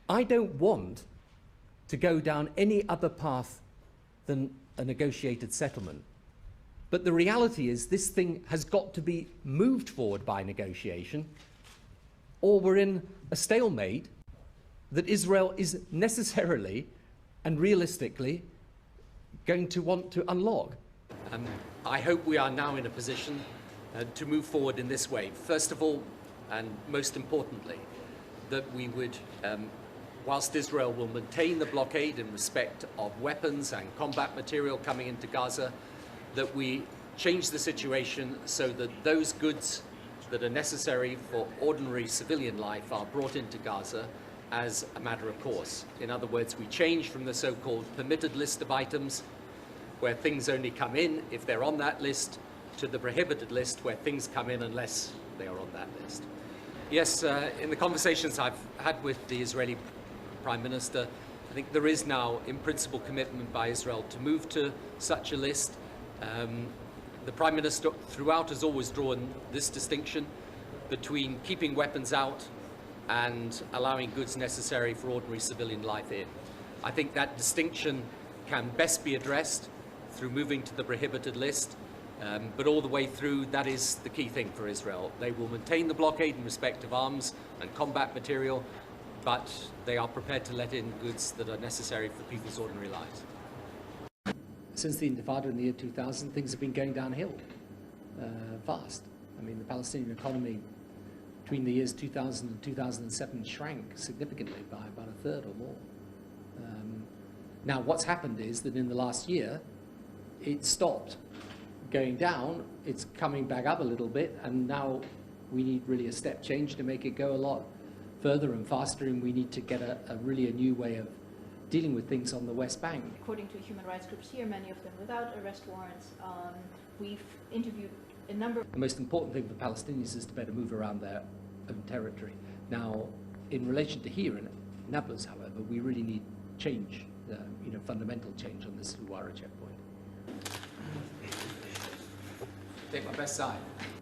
I don't want to go down any other path than a negotiated settlement. But the reality is this thing has got to be moved forward by negotiation, or we're in a stalemate that Israel is necessarily and realistically going to want to unlock. I hope we are now in a position to move forward in this way. First of all, and most importantly, that we would, whilst Israel will maintain the blockade in respect of weapons and combat material coming into Gaza, that we change the situation so that those goods that are necessary for ordinary civilian life are brought into Gaza as a matter of course. In other words, we change from the so-called permitted list of items, where things only come in if they're on that list, to the prohibited list, where things come in unless they are on that list. Yes, in the conversations I've had with the Israeli Prime Minister, I think there is now, in principle, commitment by Israel to move to such a list. The Prime Minister throughout has always drawn this distinction between keeping weapons out and allowing goods necessary for ordinary civilian life in. I think that distinction can best be addressed through moving to the prohibited list, but all the way through, that is the key thing for Israel. They will maintain the blockade in respect of arms and combat material, but they are prepared to let in goods that are necessary for people's ordinary lives. Since the Intifada in the year 2000, things have been going downhill fast. I mean, the Palestinian economy between the years 2000 and 2007 shrank significantly by about a third or more. Now, what's happened is that in the last year, it stopped going down, it's coming back up a little bit, and now we need really a step change to make it go a lot further and faster, and we need to get a new way of dealing with things on the West Bank. According to human rights groups here, many of them without arrest warrants, we've interviewed a number. The most important thing for Palestinians is to better move around their own territory. Now, in relation to here in Nablus, however, we really need change, fundamental change on this Luara checkpoint. Take my best side.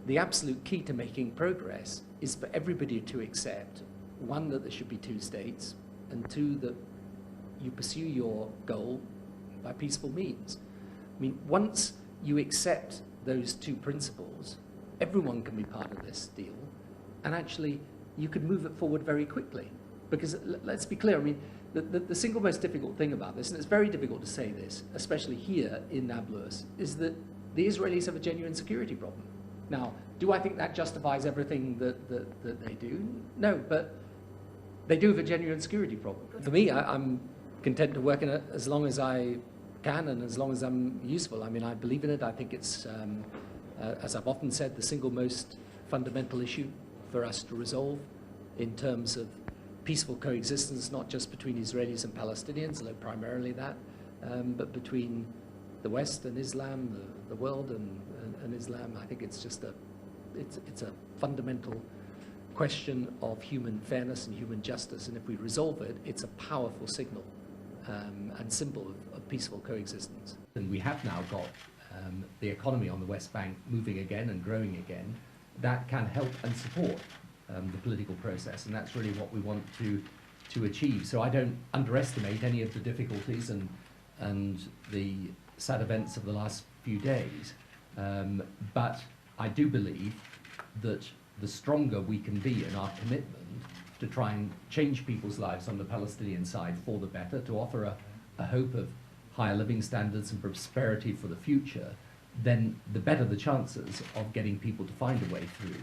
The absolute key to making progress is for everybody to accept, one, that there should be two states, and two, that you pursue your goal by peaceful means. I mean, once you accept those two principles, everyone can be part of this deal, and actually you could move it forward very quickly. Because let's be clear, I mean, the single most difficult thing about this, and it's very difficult to say this, especially here in Nablus, is that the Israelis have a genuine security problem. Now, do I think that justifies everything that they do? No, but they do have a genuine security problem. For me, I'm content to work in it as long as I can and as long as I'm useful. I mean, I believe in it. I think it's, as I've often said, the single most fundamental issue for us to resolve in terms of peaceful coexistence, not just between Israelis and Palestinians, although primarily that, but between the West and Islam, the world and Islam. I think it's just it's a fundamental question of human fairness and human justice, and if we resolve it, it's a powerful signal and symbol of peaceful coexistence. And we have now got the economy on the West Bank moving again and growing again. That can help and support the political process, and that's really what we want to achieve. So I don't underestimate any of the difficulties and the sad events of the last few days, but I do believe that the stronger we can be in our commitment to try and change people's lives on the Palestinian side for the better, to offer a hope of higher living standards and prosperity for the future, then the better the chances of getting people to find a way through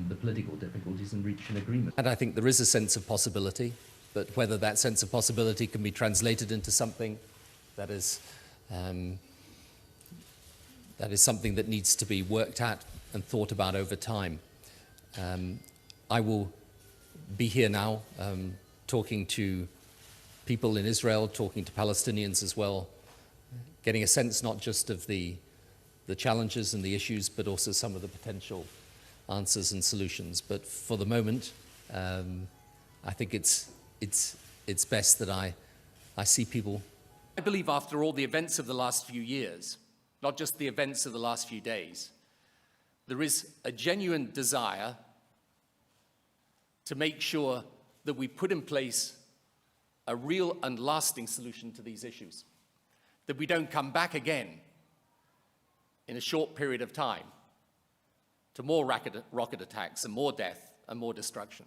the political difficulties and reach an agreement. And I think there is a sense of possibility, but whether that sense of possibility can be translated into something that is something that needs to be worked at and thought about over time. I will be here now talking to people in Israel, talking to Palestinians as well, getting a sense not just of the challenges and the issues, but also some of the potential answers and solutions. But for the moment, I think it's best that I see people. I believe after all the events of the last few years, not just the events of the last few days, there is a genuine desire to make sure that we put in place a real and lasting solution to these issues. That we don't come back again in a short period of time to more rocket attacks and more death and more destruction.